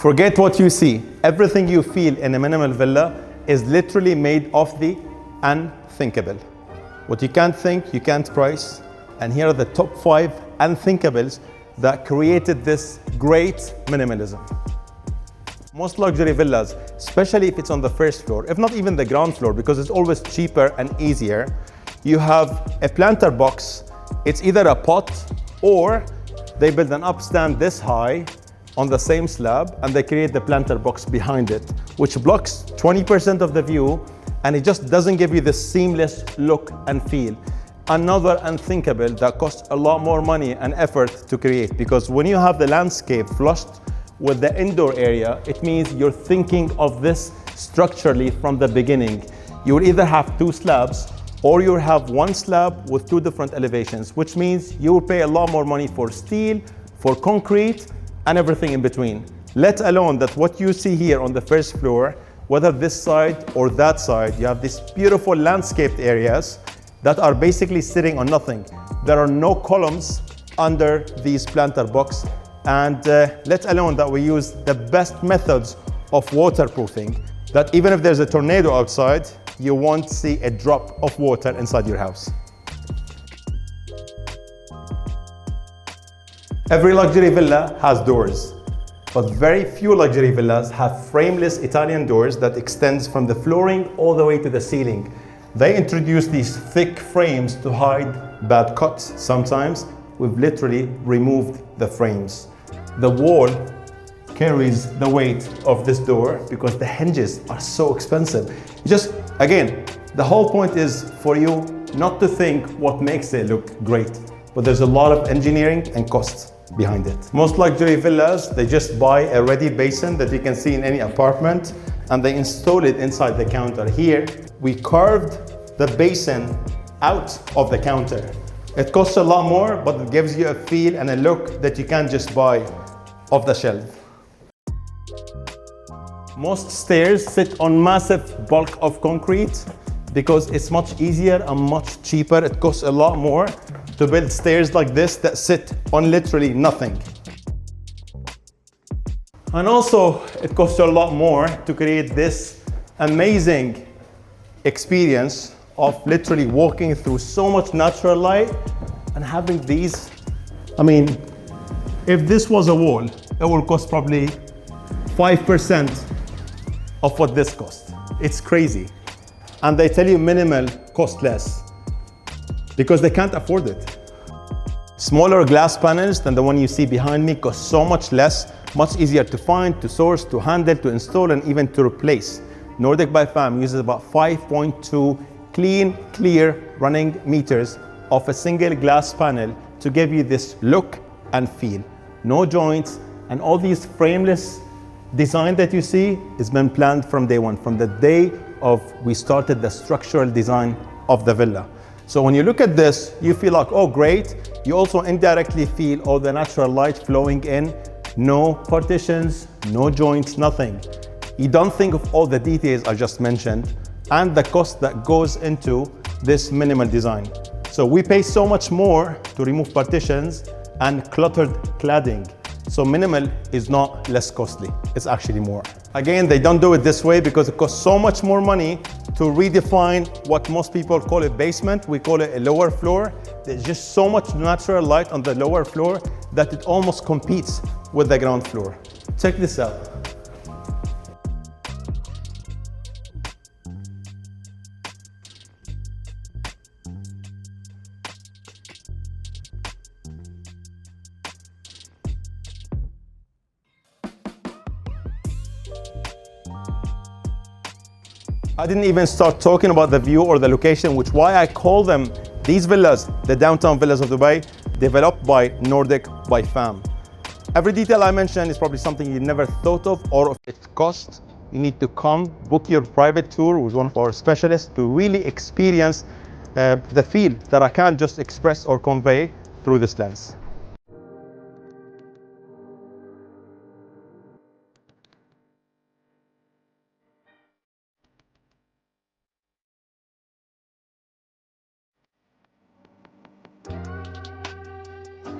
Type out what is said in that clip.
Forget what you see. Everything you feel in a minimal villa is literally made of the unthinkable. What you can't think, you can't price. And here are the top 5 unthinkables that created this great minimalism. Most luxury villas, especially if it's on the first floor, if not even the ground floor, because it's always cheaper and easier, you have a planter box. It's either a pot or they build an upstand this high on the same slab and they create the planter box behind it, which blocks 20% of the view, and it just doesn't give you the seamless look and feel. Another unthinkable that costs a lot more money and effort to create, because when you have the landscape flushed with the indoor area, it means you're thinking of this structurally from the beginning. You will either have 2 slabs or you'll have 1 slab with 2 different elevations, which means you will pay a lot more money for steel, for concrete, and everything in between. Let alone that what you see here on the first floor, whether this side or that side, you have these beautiful landscaped areas that are basically sitting on nothing. There are no columns under these planter box, and let alone that we use the best methods of waterproofing, that even if there's a tornado outside, you won't see a drop of water inside your house. Every luxury villa has doors, but very few luxury villas have frameless Italian doors that extends from the flooring all the way to the ceiling. They introduce these thick frames to hide bad cuts. Sometimes we've literally removed the frames. The wall carries the weight of this door because the hinges are so expensive. Just, again, the whole point is for you not to think what makes it look great, but there's a lot of engineering and costs behind it. Most luxury villas, they just buy a ready basin that you can see in any apartment and they install it inside the counter. Here, we carved the basin out of the counter. It costs a lot more, but it gives you a feel and a look that you can't just buy off the shelf. Most stairs sit on massive bulk of concrete because it's much easier and much cheaper. It costs a lot more to build stairs like this that sit on literally nothing. And also, it costs a lot more to create this amazing experience of literally walking through so much natural light and having these. I mean, if this was a wall, it will cost probably 5% of what this costs. It's crazy. And they tell you minimal cost less because they can't afford it. Smaller glass panels than the one you see behind me cost so much less, much easier to find, to source, to handle, to install, and even to replace. Nordic by Fam uses about 5.2 clean, clear running meters of a single glass panel to give you this look and feel. No joints, and all these frameless design that you see has been planned from day one, from the day of we started the structural design of the villa. So when you look at this, you feel like, oh great. You also indirectly feel all the natural light flowing in, no partitions, no joints, nothing. You don't think of all the details I just mentioned and the cost that goes into this minimal design. So we pay so much more to remove partitions and cluttered cladding. So minimal is not less costly, it's actually more. Again, they don't do it this way because it costs so much more money to redefine what most people call a basement. We call it a lower floor. There's just so much natural light on the lower floor that it almost competes with the ground floor. Check this out. I didn't even start talking about the view or the location, which why I call them these villas, the downtown villas of Dubai, developed by Nordic by Fam. Every detail I mentioned is probably something you never thought of or of its cost. You need to come book your private tour with one of our specialists to really experience the feel that I can't just express or convey through this lens.